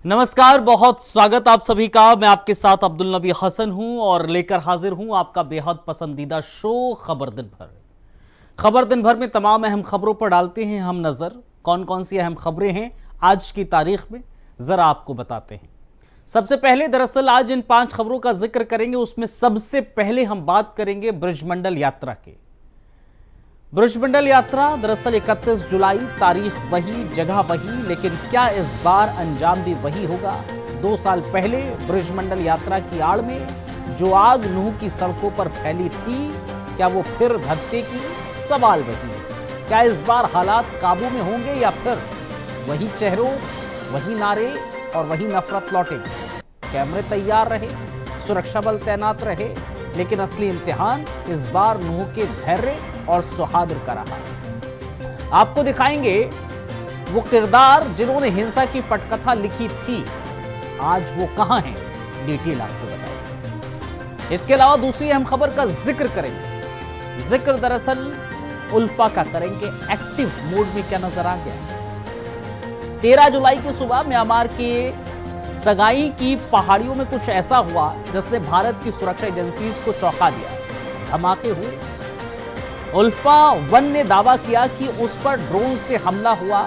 नमस्कार, बहुत स्वागत आप सभी का। मैं आपके साथ अब्दुल नबी हसन हूं और लेकर हाजिर हूं आपका बेहद पसंदीदा शो खबर दिन भर। खबर दिन भर में तमाम अहम खबरों पर डालते हैं हम नजर। कौन कौन सी अहम खबरें हैं आज की तारीख में, जरा आपको बताते हैं। सबसे पहले दरअसल आज इन 5 खबरों का जिक्र करेंगे। उसमें सबसे पहले हम बात करेंगे ब्रजमंडल यात्रा के। ब्रजमंडल यात्रा दरअसल 31 जुलाई, तारीख वही, जगह वही, लेकिन क्या इस बार अंजाम भी वही होगा? 2 साल पहले ब्रजमंडल यात्रा की आड़ में जो आग नूह की सड़कों पर फैली थी, क्या वो फिर धधकेगी? सवाल वही है। क्या इस बार हालात काबू में होंगे या फिर वही चेहरों, वही नारे और वही नफरत लौटेगी? कैमरे तैयार रहे, सुरक्षा बल तैनात रहे, लेकिन असली इम्तिहान इस बार नूह के धैर्य और सौहार्द का रहा। आपको दिखाएंगे वो किरदार जिन्होंने हिंसा की पटकथा लिखी थी, आज वो कहां हैं, डिटेल आपको बताएंगे। इसके अलावा दूसरी अहम खबर का जिक्र करेंगे। जिक्र दरअसल उल्फा का करेंगे। एक्टिव मोड में क्या नजर आ गया? 13 जुलाई की सुबह म्यांमार के सगाई की पहाड़ियों में कुछ ऐसा हुआ जिसने भारत की सुरक्षा एजेंसीज को चौंका दिया। धमाके हुए। उल्फा 1 ने दावा किया कि उस पर ड्रोन से हमला हुआ,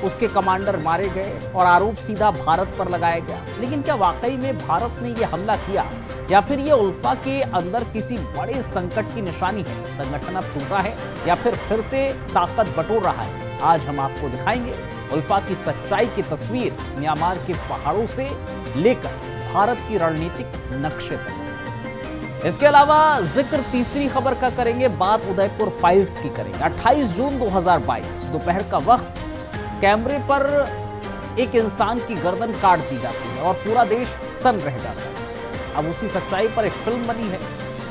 उसके कमांडर मारे गए और आरोप सीधा भारत पर लगाया गया। लेकिन क्या वाकई में भारत ने यह हमला किया या फिर यह उल्फा के अंदर किसी बड़े संकट की निशानी है? संगठन अब टूटा है या फिर से ताकत बटोर रहा है? आज हम आपको दिखाएंगे उल्फा की सच्चाई की तस्वीर, म्यांमार के पहाड़ों से लेकर भारत की रणनीतिक नक्शे तक। इसके अलावा जिक्र तीसरी खबर का करेंगे। बात उदयपुर फाइल्स की करेंगे। 28 जून 2022 दोपहर का वक्त, कैमरे पर एक इंसान की गर्दन काट दी जाती है और पूरा देश सन्न रह जाता है। अब उसी सच्चाई पर एक फिल्म बनी है,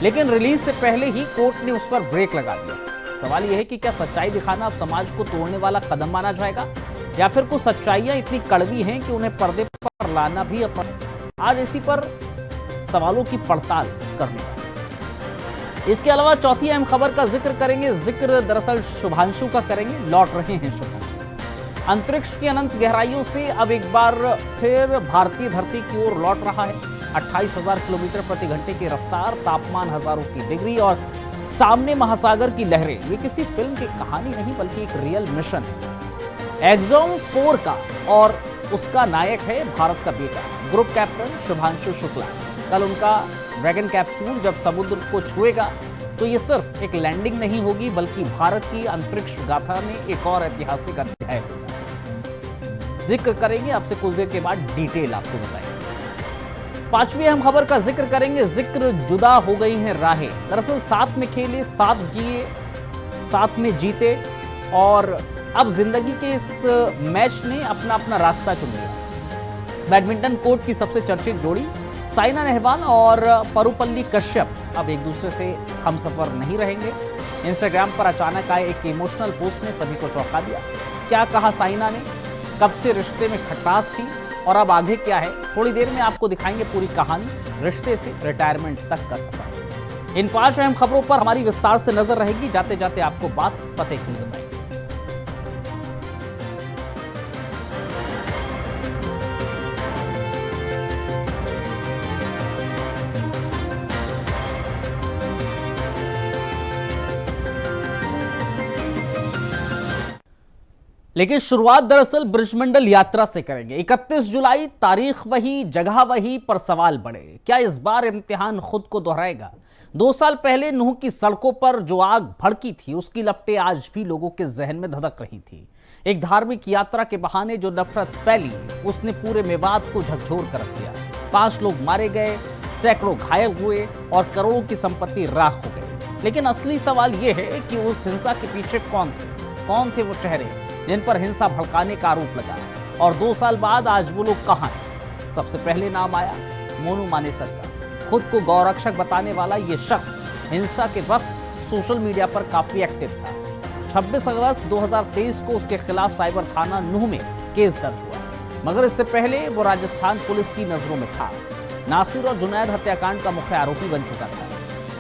लेकिन रिलीज से पहले ही कोर्ट ने उस पर ब्रेक लगा दिया। सवाल यह है कि क्या सच्चाई दिखाना अब समाज को तोड़ने वाला कदम माना जाएगा या फिर कुछ सच्चाइयां इतनी कड़वी हैं कि उन्हें पर्दे पर लाना भी आज इसी पर सवालों की पड़ताल करने वाले। इसके अलावा चौथी अहम खबर का जिक्र करेंगे। जिक्र दरअसल शुभांशु का करेंगे। लौट रहे हैं शुभांशु। अंतरिक्ष की अनंत गहराइयों से अब एक बार फिर भारतीय धरती की ओर लौट रहा है। 28,000 किलोमीटर प्रति घंटे की रफ्तार, तापमान हजारों की डिग्री और सामने महासागर की लहरें। ये किसी फिल्म की कहानी नहीं बल्कि एक रियल मिशन है एक्सॉम 4 का, और उसका नायक है भारत का बेटा ग्रुप कैप्टन शुभांशु शुक्ला। कल उनका ड्रैगन कैप्सूल जब समुद्र को छुएगा तो ये सिर्फ एक लैंडिंग नहीं होगी बल्कि भारत की अंतरिक्ष गाथा में एक और ऐतिहासिक अध्याय होगा। जिक्र करेंगे आपसे कुछ देर के बाद, डिटेल आपको बताएंगे। पांचवी अहम खबर का जिक्र करेंगे। जिक्र जुदा हो गई हैं राहें। दरअसल साथ में खेले, साथ जिए, साथ में जीते और अब जिंदगी के इस मैच ने अपना अपना रास्ता चुन लिया। बैडमिंटन कोर्ट की सबसे चर्चित जोड़ी साइना नेहवाल और परुपल्ली कश्यप अब एक दूसरे से हमसफर नहीं रहेंगे। इंस्टाग्राम पर अचानक आए एक इमोशनल पोस्ट ने सभी को चौंका दिया। क्या कहा साइना ने? कब से रिश्ते में खटास थी और अब आगे क्या है? थोड़ी देर में आपको दिखाएंगे पूरी कहानी, रिश्ते से रिटायरमेंट तक का सफर। इन 5 अहम खबरों पर हमारी विस्तार से नजर रहेगी। जाते जाते आपको बात पते की बताएंगे। लेकिन शुरुआत दरअसल ब्रजमंडल यात्रा से करेंगे। 31 जुलाई, तारीख वही, जगह वही, पर सवाल बड़े। क्या इस बार इम्तिहान खुद को दोहराएगा? 2 साल पहले नूह की सड़कों पर जो आग भड़की थी, उसकी लपटें आज भी लोगों के जहन में धधक रही थी। एक धार्मिक यात्रा के बहाने जो नफरत फैली, उसने पूरे मेवात को झकझोर कर रख दिया। 5 लोग मारे गए, सैकड़ों घायल हुए और करोड़ों की संपत्ति राख हो गई। लेकिन असली सवाल यह है कि उस हिंसा के पीछे कौन थे? कौन थे वो चेहरे जिन पर हिंसा भड़काने का आरोप लगा? और 2 साल बाद आज वो लोग कहां हैं? सबसे पहले नाम आया मोनू मानेसर का। खुद को गौरक्षक बताने वाला ये शख्स हिंसा के वक्त सोशल मीडिया पर काफी एक्टिव था। 26 अगस्त 2023 को उसके खिलाफ साइबर थाना नूह में केस दर्ज हुआ, मगर इससे पहले वो राजस्थान पुलिस की नजरों में था। नासिर और जुनैद हत्याकांड का मुख्य आरोपी बन चुका था।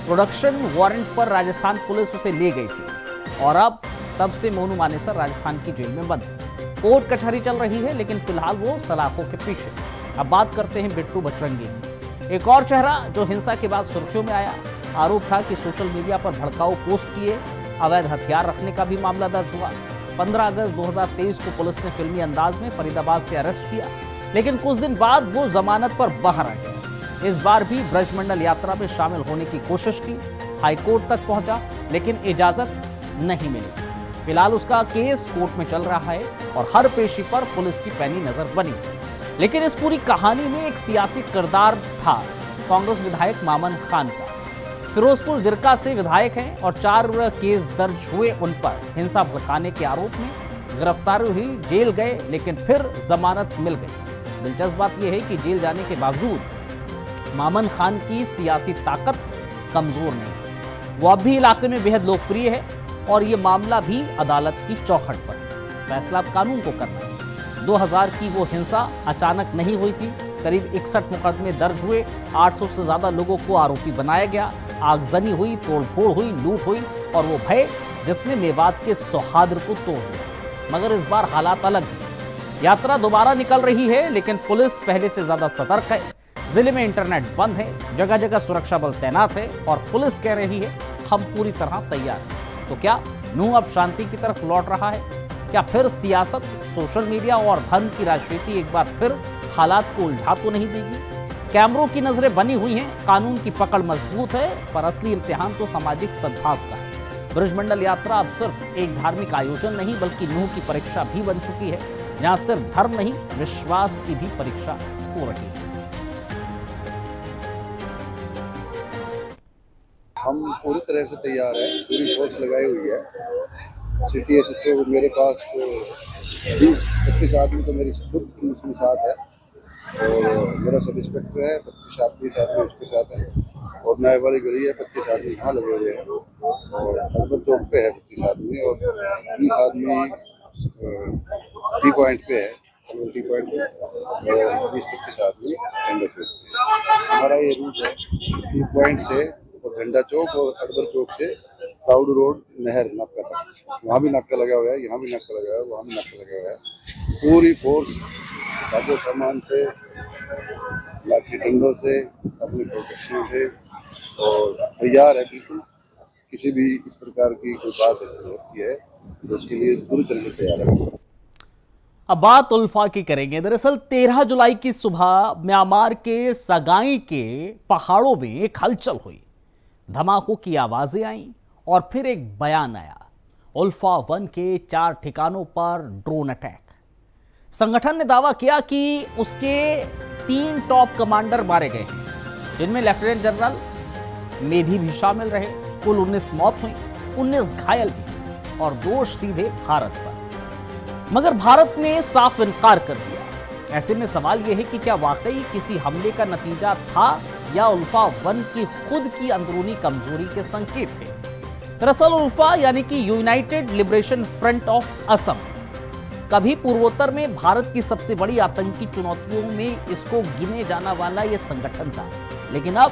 प्रोडक्शन वारंट पर राजस्थान पुलिस उसे ले गई थी और अब तब से मोनू मानेसर राजस्थान की जेल में बंद है। कोर्ट कचहरी चल रही है, लेकिन फिलहाल वो सलाखों के पीछे। अब बात करते हैं बिट्टू बजरंगी की। एक और चेहरा जो हिंसा के बाद सुर्खियों में आया। आरोप था कि सोशल मीडिया पर भड़काऊ पोस्ट किए, अवैध हथियार रखने का भी मामला दर्ज हुआ। 15 अगस्त 2023 को पुलिस ने फिल्मी अंदाज में फरीदाबाद से अरेस्ट किया, लेकिन कुछ दिन बाद वो जमानत पर बाहर आ गया। इस बार भी ब्रजमंडल यात्रा में शामिल होने की कोशिश की, हाईकोर्ट तक पहुंचा, लेकिन इजाजत नहीं मिली। फिलहाल उसका केस कोर्ट में चल रहा है और हर पेशी पर पुलिस की पैनी नजर बनी। लेकिन इस पूरी कहानी में एक सियासी किरदार था, कांग्रेस विधायक मामन खान का। फिरोजपुर दिरका से विधायक हैं और 4 केस दर्ज हुए उन पर हिंसा भड़काने के आरोप में। गिरफ्तारी हुई, जेल गए, लेकिन फिर जमानत मिल गई। दिलचस्प बात यह है कि जेल जाने के बावजूद मामन खान की सियासी ताकत कमजोर नहीं। वो अब भी इलाके में बेहद लोकप्रिय है और ये मामला भी अदालत की चौखट पर। फैसला अब कानून को करना है। 2000 की वो हिंसा अचानक नहीं हुई थी। करीब 61 मुकदमे दर्ज हुए, 800 से ज्यादा लोगों को आरोपी बनाया गया, आगजनी हुई, तोड़फोड़ हुई, लूट हुई और वो भय जिसने मेवात के सौहार्द को तोड़ दिया। मगर इस बार हालात अलग हैं। यात्रा दोबारा निकल रही है, लेकिन पुलिस पहले से ज्यादा सतर्क है। जिले में इंटरनेट बंद है, जगह जगह सुरक्षा बल तैनात है और पुलिस कह रही है हम पूरी तरह तैयार हैं। तो क्या नूह अब शांति की तरफ लौट रहा है? क्या फिर सियासत, सोशल मीडिया और धर्म की राजनीति एक बार फिर हालात को उलझा तो नहीं देगी? कैमरों की नजरें बनी हुई हैं, कानून की पकड़ मजबूत है, पर असली इम्तिहान तो सामाजिक सद्भाव का है। ब्रजमंडल यात्रा अब सिर्फ एक धार्मिक आयोजन नहीं, बल्कि नूह की परीक्षा भी बन चुकी है, जहां सिर्फ धर्म नहीं, विश्वास की भी परीक्षा हो रही है। हम पूरी तरह से तैयार हैं, पूरी फोर्स लगाई हुई है। सिटी एसएचओ मेरे पास 20-25 आदमी तो मेरी खुद उसमें साथ है और मेरा सब इंस्पेक्टर है, 25 आदमी उसके साथ है और नायब वाली गली है, 25 आदमी यहाँ लगे हुए हैं और अकबर चौक पे है 25 आदमी और 20 आदमी टी पॉइंट पे है, टी पॉइंट पे और 20-25 आदमी झंडा चौक पे। हमारा ये रूट है टी पॉइंट से और झंडा चौक और अकबर चौक से ताउडू रोड नहर नाका तक। वहाँ भी नाका लगा हुआ है, यहाँ भी नाका लगा हुआ है, वहाँ भी नाका लगा हुआ है। पूरी फोर्स साजो सामान से, लाठी डंडों से, अपनी प्रोटेक्शन से और तैयार है बिल्कुल। किसी भी इस प्रकार की कोई बात होती है तो उसके लिए पूरी तरह से तैयार है। अब बात उल्फा की करेंगे। दरअसल 13 जुलाई की सुबह म्यांमार के सगाई के पहाड़ों में एक हलचल हुई, धमाकों की आवाजें आईं और फिर एक बयान आया, उल्फा 1 के 4 ठिकानों पर ड्रोन अटैक। संगठन ने दावा किया कि उसके 3 टॉप कमांडर मारे गए हैं, जिनमें लेफ्टिनेंट जनरल मेधी भी शामिल रहे। कुल 19 मौत हुई, 19 घायल भी और दोष सीधे भारत पर। मगर भारत ने साफ इनकार कर दिया। ऐसे में सवाल यह है कि क्या वाकई किसी हमले का नतीजा था या उल्फा 1 की खुद की अंदरूनी कमजोरी के संकेत थे? दरअसल उल्फा यानी कि United liberation front of Assam कभी पूर्वोत्तर में भारत की सबसे बड़ी आतंकी चुनौतियों में इसको गिने जाना वाला यह संगठन था, लेकिन अब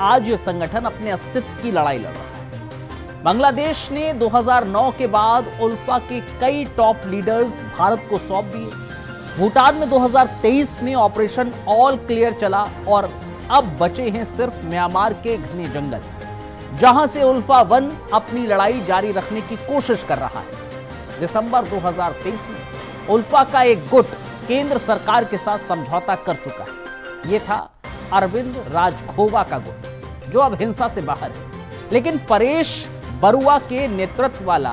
आज यह संगठन अपने अस्तित्व की लड़ाई लड़ रहा है। बांग्लादेश ने 2009 के बाद उल्फा के कई टॉप लीडर्स भारत को सौंप दिए। भूटान में 2023 में ऑपरेशन ऑल क्लियर चला और अब बचे हैं सिर्फ म्यांमार के घने जंगल, जहां से उल्फा 1 अपनी लड़ाई जारी रखने की कोशिश कर रहा है। दिसंबर 2023 में उल्फा का एक गुट केंद्र सरकार के साथ समझौता कर चुका है। यह था अरविंद राजखोवा का गुट, जो अब हिंसा से बाहर है। लेकिन परेश बरुआ के नेतृत्व वाला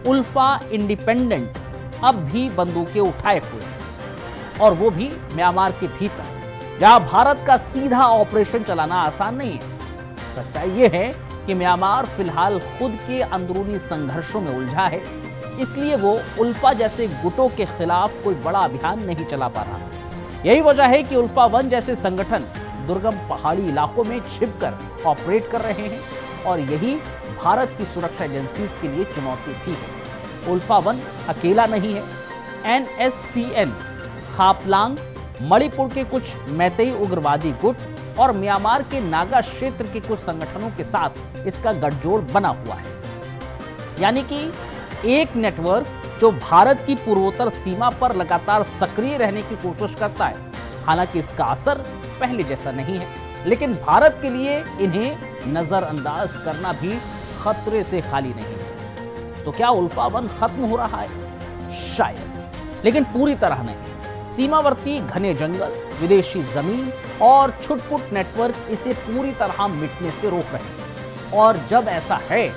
उल्फा इंडिपेंडेंट अब भी बंदूकें उठाए हुए हैं, और वो भी म्यांमार के भीतर, जहां भारत का सीधा ऑपरेशन चलाना आसान नहीं है। सच्चाई यह है कि म्यांमार फिलहाल खुद के अंदरूनी संघर्षों में उलझा है, इसलिए वो उल्फा जैसे गुटों के खिलाफ कोई बड़ा अभियान नहीं चला पा रहा। यही वजह है कि उल्फा 1 जैसे संगठन दुर्गम पहाड़ी इलाकों में छिपकर ऑपरेट कर रहे हैं, और यही भारत की सुरक्षा एजेंसीज के लिए चुनौती भी है। उल्फा 1 अकेला नहीं है। NSCN, खापलांग, मणिपुर के कुछ मैतेई उग्रवादी गुट और म्यांमार के नागा क्षेत्र के कुछ संगठनों के साथ इसका गठजोड़ बना हुआ है। यानी कि एक नेटवर्क जो भारत की पूर्वोत्तर सीमा पर लगातार सक्रिय रहने की कोशिश करता है। हालांकि इसका असर पहले जैसा नहीं है, लेकिन भारत के लिए इन्हें नजरअंदाज करना भी खतरे से खाली नहीं है। तो क्या उल्फावन खत्म हो रहा है? शायद, लेकिन पूरी तरह नहीं। सीमावर्ती घने जंगल, विदेशी जमीन और छुटपुट नेटवर्क इसे पूरी तरह मिटने से रोक रहे हैं। और जब ऐसा है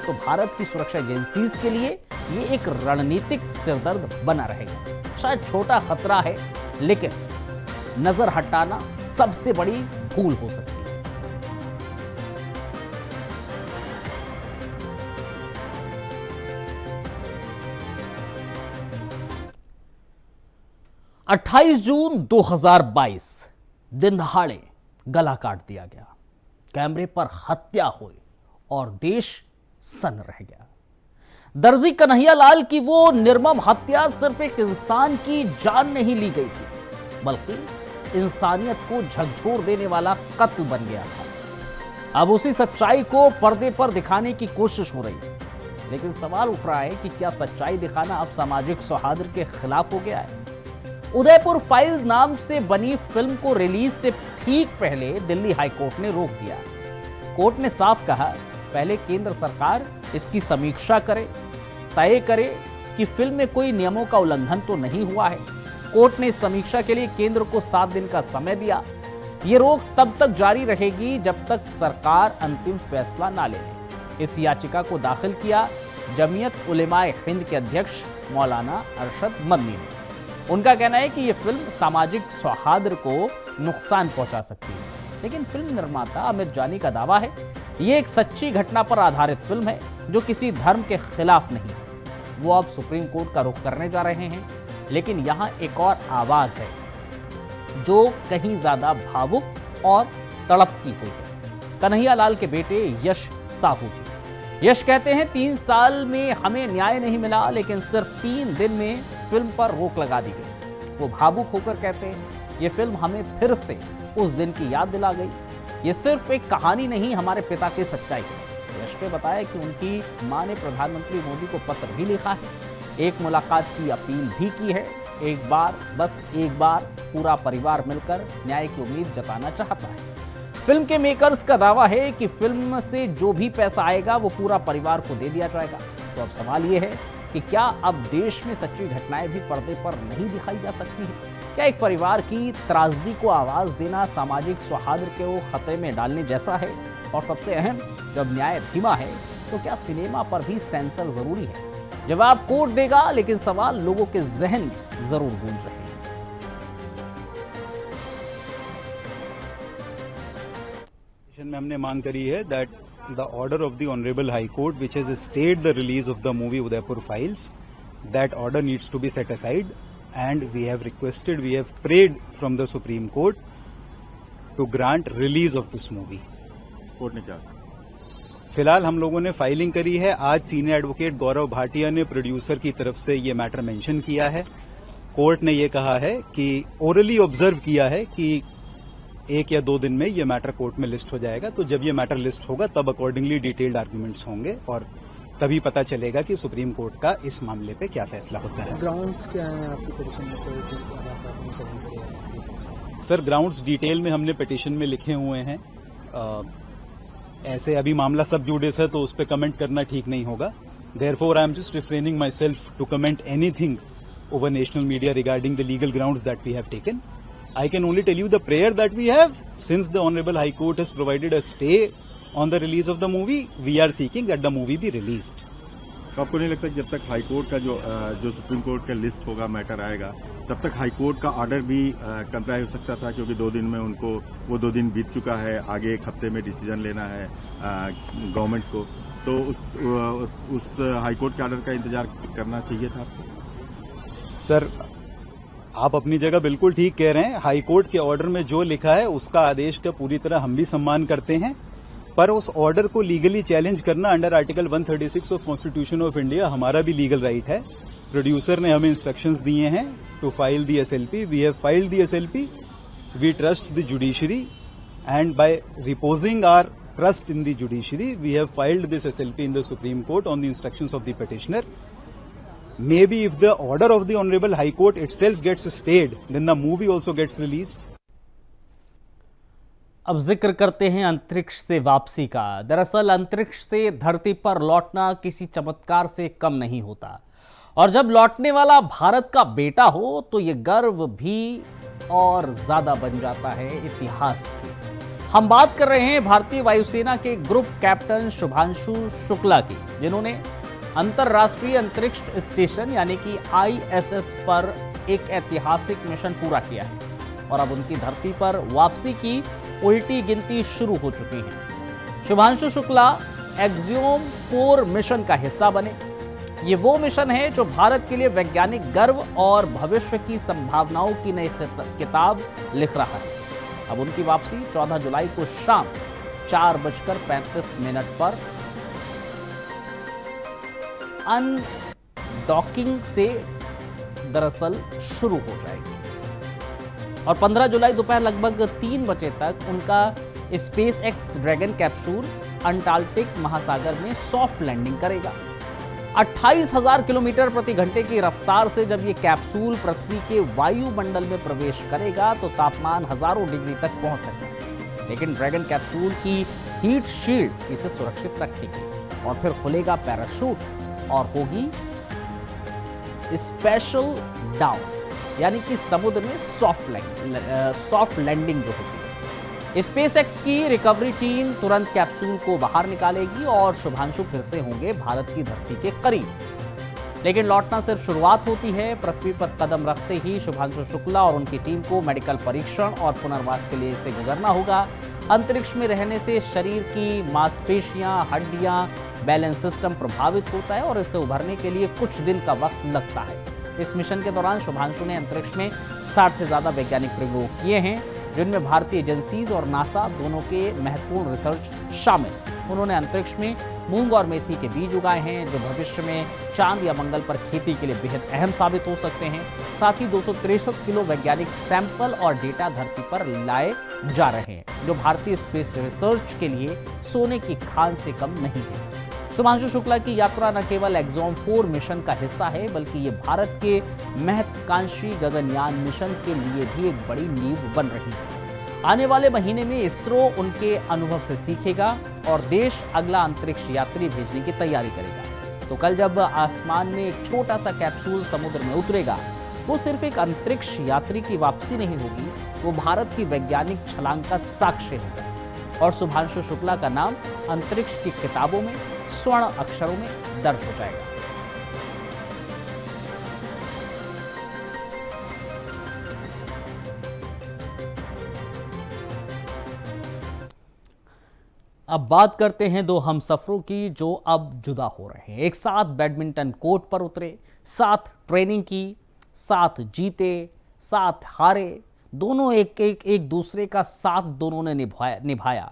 तो भारत की सुरक्षा एजेंसीज के लिए ये एक रणनीतिक सिरदर्द बना रहेगा। शायद छोटा खतरा है, लेकिन नजर हटाना सबसे बड़ी भूल हो सकती है। अट्ठाईस जून 2022 दिन दहाड़े गला काट दिया गया, कैमरे पर हत्या हुई और देश सन्न रह गया। दर्जी कन्हैया लाल की वो निर्मम हत्या सिर्फ एक इंसान की जान नहीं ली गई थी, बल्कि इंसानियत को झकझोर देने वाला कत्ल बन गया था। अब उसी सच्चाई को पर्दे पर दिखाने की कोशिश हो रही है, लेकिन सवाल उठ रहा है कि क्या सच्चाई दिखाना अब सामाजिक सौहार्द के खिलाफ हो गया है? उदयपुर फाइल्स नाम से बनी फिल्म को रिलीज से ठीक पहले दिल्ली हाईकोर्ट ने रोक दिया। कोर्ट ने साफ कहा, पहले केंद्र सरकार इसकी समीक्षा करे, तय करे कि फिल्म में कोई नियमों का उल्लंघन तो नहीं हुआ है। कोर्ट ने इस समीक्षा के लिए केंद्र को 7 दिन का समय दिया। यह रोक तब तक जारी रहेगी जब तक सरकार अंतिम फैसला ना ले। इस याचिका को दाखिल किया जमीयत उलेमाए हिंद के अध्यक्ष मौलाना अरशद मदनी ने। उनका कहना है कि यह फिल्म सामाजिक सौहार्द को नुकसान पहुंचा सकती है, लेकिन फिल्म निर्माता अमित जानी का दावा है यह एक सच्ची घटना पर आधारित फिल्म है जो किसी धर्म के खिलाफ नहीं है। वो अब सुप्रीम कोर्ट का रुख करने जा रहे हैं, लेकिन यहां एक और आवाज है जो कहीं ज्यादा भावुक और तड़पती हुई है। कन्हैया लाल के बेटे यश साहू की। यश कहते हैं 3 साल में हमें न्याय नहीं मिला, लेकिन सिर्फ 3 दिन में फिल्म पर रोक लगा दी गई। वो भावुक होकर कहते हैं ये फिल्म हमें फिर से उस दिन की याद दिला गई। ये सिर्फ एक कहानी नहीं, हमारे पिता की सच्चाई है। यश ने बताया कि उनकी मां ने प्रधानमंत्री मोदी को पत्र भी लिखा है, एक मुलाकात की अपील भी की है। एक बार, बस एक बार पूरा परिवार मिलकर न्याय की उम्मीद जताना चाहता है। फिल्म के मेकर्स का दावा है कि फिल्म से जो भी पैसा आएगा वो पूरा परिवार को दे दिया जाएगा। तो अब सवाल ये है कि क्या अब देश में सच्ची घटनाएं भी पर्दे पर नहीं दिखाई जा सकती हैं? क्या एक परिवार की त्रासदी को आवाज देना सामाजिक सौहार्द को खतरे में डालने जैसा है? और सबसे अहम, जब न्याय धीमा है तो क्या सिनेमा पर भी सेंसर जरूरी है? जवाब कोर्ट देगा, लेकिन सवाल लोगों के जहन में जरूर गूंज रहे हैं। में हमने मांग करी है that the order of the honourable High Court which has stayed the release of the movie Udaipur Files, that order needs to be set aside and we have requested, we have prayed from the Supreme Court to grant release of this movie. Court ने क्या? फिलहाल हम लोगों ने filing करी है। आज senior advocate Gaurav Bhatia ने प्रोड्यूसर की तरफ से ये मैटर मेंशन किया है। कोर्ट ने ये कहा है कि ओरली ऑब्जर्व किया है कि 1 या 2 दिन में ये मैटर कोर्ट में लिस्ट हो जाएगा। तो जब ये मैटर लिस्ट होगा तब अकॉर्डिंगली डिटेल्ड आर्ग्यूमेंट्स होंगे और तभी पता चलेगा कि सुप्रीम कोर्ट का इस मामले पे क्या फैसला होता है। ग्राउंड्स क्या है आपकी पिटीशन में? सर, ग्राउंड्स डिटेल में हमने पिटीशन में लिखे हुए हैं। ऐसे अभी मामला सब जुडिस है तो उस पर कमेंट करना ठीक नहीं होगा। Therefore I am just refraining my self to comment anything over national media regarding the legal grounds that we have taken. I can only tell you the prayer that we have. Since the Honorable High Court has provided a stay on the release of the movie, we are seeking that the movie be released. तो आपको नहीं लगता जब तक high court का जो supreme court का list होगा, मैटर आएगा, तब तक हाई कोर्ट का ऑर्डर भी कंप्लाई हो सकता था? क्योंकि 2 दिन में उनको वो 2 दिन बीत चुका है, आगे 1 हफ्ते में डिसीजन लेना है गवर्नमेंट को, तो उस हाई कोर्ट के ऑर्डर का इंतजार करना चाहिए था आपको। सर, आप अपनी जगह बिल्कुल ठीक कह रहे हैं। हाई कोर्ट के ऑर्डर में जो लिखा है उसका आदेश का पूरी तरह हम भी सम्मान करते हैं, पर उस ऑर्डर को लीगली चैलेंज करना under article 136 of constitution of India हमारा भी लीगल राइट है। प्रोड्यूसर ने हमें इंस्ट्रक्शंस दिए हैं to file the SLP. We have filed the SLP. We trust the judiciary and by reposing our trust in the judiciary we have filed this SLP in the Supreme Court on the instructions of the petitioner. Maybe if the order of the Honorable High Court itself gets stayed, then the movie also gets released. अब जिक्र करते हैं अंतरिक्ष से वापसी का। दरअसल अंतरिक्ष से धरती पर लौटना किसी चमत्कार से कम नहीं होता, और जब लौटने वाला भारत का बेटा हो तो ये गर्व भी और ज्यादा बन जाता है, इतिहास भी। हम बात कर रहे हैं भारतीय वायुसेना के ग्रुप कैप्टन शुभांशु शुक्ला की, जिन्होंने अंतरराष्ट्रीय अंतरिक्ष स्टेशन यानी कि ISS पर एक ऐतिहासिक मिशन पूरा किया है और अब उनकी धरती पर वापसी की उल्टी गिनती शुरू हो चुकी है। शुभांशु शुक्ला एक्सियोम 4 मिशन का हिस्सा बने। ये वो मिशन है जो भारत के लिए वैज्ञानिक गर्व और भविष्य की संभावनाओं की नई किताब लिख रहा है। अब उनकी वापसी 14 जुलाई को शाम 4:35 पर अनडॉकिंग से दरअसल शुरू हो जाएगी और 15 जुलाई दोपहर लगभग 3 बजे तक उनका SpaceX ड्रैगन कैप्सूल अंटार्कटिक महासागर में सॉफ्ट लैंडिंग करेगा। 28,000 किलोमीटर प्रति घंटे की रफ्तार से जब ये कैप्सूल पृथ्वी के वायुमंडल में प्रवेश करेगा तो तापमान हजारों डिग्री तक पहुंच सकता है, लेकिन ड्रैगन कैप्सूल की हीट शील्ड इसे सुरक्षित रखेगी और फिर खुलेगा पैराशूट और होगी स्पेशल डाउन, यानी कि समुद्र में सॉफ्ट लैंडिंग जो होती है। SpaceX की रिकवरी टीम तुरंत कैप्सूल को बाहर निकालेगी और शुभांशु फिर से होंगे भारत की धरती के करीब। लेकिन लौटना सिर्फ शुरुआत होती है। पृथ्वी पर कदम रखते ही शुभांशु शुक्ला और उनकी टीम को मेडिकल परीक्षण और पुनर्वास के लिए से गुजरना होगा। अंतरिक्ष में रहने से शरीर की मांसपेशियां, हड्डियां, बैलेंस सिस्टम प्रभावित होता है और इससे उभरने के लिए कुछ दिन का वक्त लगता है। इस मिशन के दौरान शुभांशु ने अंतरिक्ष में 60 से ज्यादा वैज्ञानिक प्रयोग किए हैं, जिनमें भारतीय एजेंसीज और नासा दोनों के महत्वपूर्ण रिसर्च शामिल। उन्होंने अंतरिक्ष में मूंग और मेथी के बीज उगाए हैं, जो भविष्य में चांद या मंगल पर खेती के लिए बेहद अहम साबित हो सकते हैं। साथ ही 263 किलो वैज्ञानिक सैंपल और डेटा धरती पर लाए जा रहे हैं, जो भारतीय स्पेस रिसर्च के लिए सोने की खान से कम नहीं है। शुभांशु शुक्ला की यात्रा न केवल एक्सियोम 4 मिशन का हिस्सा है, बल्कि ये भारत के महत्वाकांक्षी गगनयान मिशन के लिए भी एक बड़ी नींव बन रही है। आने वाले महीने में इसरो उनके अनुभव से सीखेगा और देश अगला अंतरिक्ष यात्री भेजने की तैयारी करेगा। तो कल जब आसमान में एक छोटा सा कैप्सूल समुद्र में उतरेगा, वो सिर्फ एक अंतरिक्ष यात्री की वापसी नहीं होगी, वो भारत की वैज्ञानिक छलांग का साक्ष्य होगा और शुभांशु शुक्ला का नाम अंतरिक्ष की किताबों में स्वर्ण अक्षरों में दर्ज हो जाएगा। अब बात करते हैं दो हमसफरों की जो अब जुदा हो रहे हैं। एक साथ बैडमिंटन कोर्ट पर उतरे, साथ ट्रेनिंग की, साथ जीते, साथ हारे, दोनों एक दूसरे का साथ दोनों ने निभाया।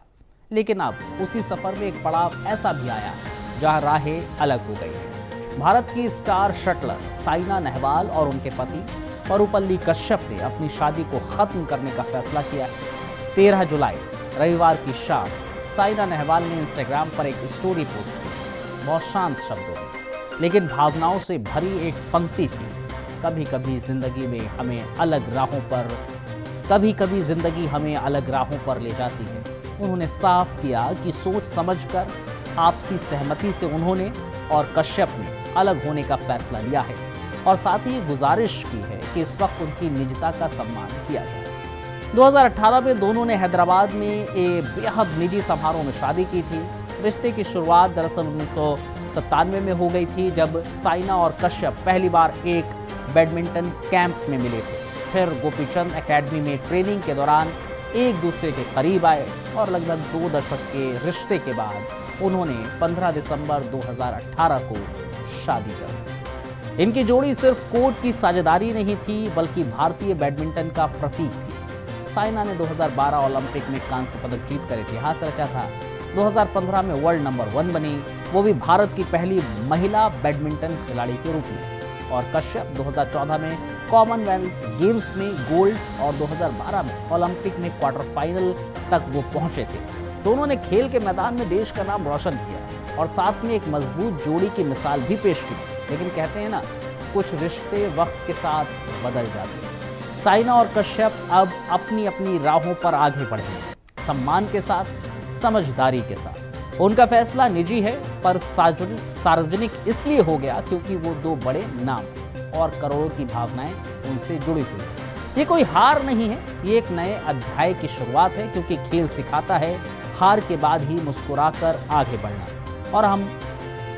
लेकिन अब उसी सफर में एक पड़ाव ऐसा भी आया जहां राहें अलग हो गई हैं। भारत की स्टार शटलर साइना नेहवाल और उनके पति परुपल्ली कश्यप ने अपनी शादी को खत्म करने का फैसला किया है। 13 जुलाई रविवार की शाम साइना नेहवाल ने इंस्टाग्राम पर एक स्टोरी पोस्ट की, बहुत शांत शब्दों में लेकिन भावनाओं से भरी एक पंक्ति थी। कभी कभी जिंदगी हमें अलग राहों पर ले जाती है। उन्होंने साफ किया कि सोच समझकर आपसी सहमति से उन्होंने और कश्यप ने अलग होने का फैसला लिया है और साथ ही गुजारिश की है कि इस वक्त उनकी निजता का सम्मान किया जाए। 2018 में दोनों ने हैदराबाद में एक बेहद निजी समारोह में शादी की थी। रिश्ते की शुरुआत दरअसल 1997 में हो गई थी, जब साइना और कश्यप पहली बार एक बैडमिंटन कैंप में मिले थे। फिर गोपीचंद एकेडमी में ट्रेनिंग के दौरान एक दूसरे के करीब आए और लगभग 2 दशक के रिश्ते के बाद उन्होंने 15 दिसंबर 2018 को शादी कर ली। इनकी जोड़ी सिर्फ कोर्ट की साझेदारी नहीं थी, बल्कि भारतीय बैडमिंटन का प्रतीक थी। साइना ने 2012 ओलंपिक में कांस्य पदक जीतकर इतिहास रचा था। 2015 में वर्ल्ड नंबर 1 बनी, वो भी भारत की पहली महिला बैडमिंटन खिलाड़ी के रूप में। और कश्यप 2014 में कॉमनवेल्थ गेम्स में गोल्ड और 2012 में ओलंपिक में क्वार्टर फाइनल तक वो पहुंचे थे। दोनों ने खेल के मैदान में देश का नाम रोशन किया और साथ में एक मजबूत जोड़ी की मिसाल भी पेश की। लेकिन कहते हैं ना कुछ रिश्ते वक्त के साथ बदल जाते हैं। साइना और कश्यप अब अपनी अपनी राहों पर आगे बढ़े हैं, सम्मान के साथ, समझदारी के साथ। उनका फैसला निजी है पर सार्वजनिक इसलिए हो गया क्योंकि वो दो बड़े नाम और करोड़ों की भावनाएं उनसे जुड़ी हुई हैं। ये कोई हार नहीं है, ये एक नए अध्याय की शुरुआत है, क्योंकि खेल सिखाता है हार के बाद ही मुस्कुराकर आगे बढ़ना। और हम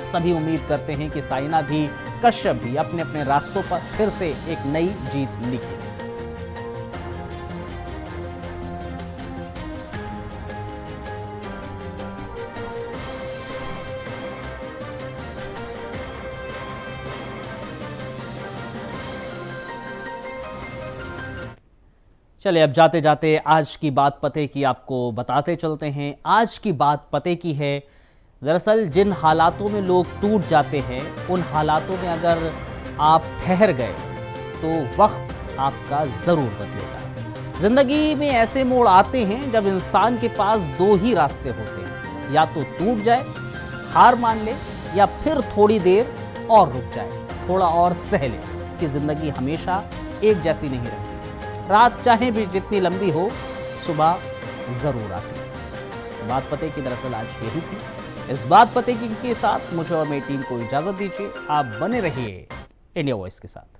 सभी उम्मीद करते हैं कि साइना भी, कश्यप भी अपने अपने रास्तों पर फिर से एक नई जीत लिखेंगे। चलिए अब जाते जाते आज की बात पते की आपको बताते चलते हैं। आज की बात पते की है, दरअसल जिन हालातों में लोग टूट जाते हैं, उन हालातों में अगर आप ठहर गए तो वक्त आपका ज़रूर बदलेगा। ज़िंदगी में ऐसे मोड़ आते हैं जब इंसान के पास दो ही रास्ते होते हैं, या तो टूट जाए, हार मान ले, या फिर थोड़ी देर और रुक जाए, थोड़ा और सह ले कि ज़िंदगी हमेशा एक जैसी नहीं रहती। रात चाहे भी जितनी लंबी हो, सुबह ज़रूर आती है। बात पते की दरअसल आज यही थी। इस बात पते की के साथ मुझे और मेरी टीम को इजाज़त दीजिए। आप बने रहिए इंडिया वॉइस के साथ।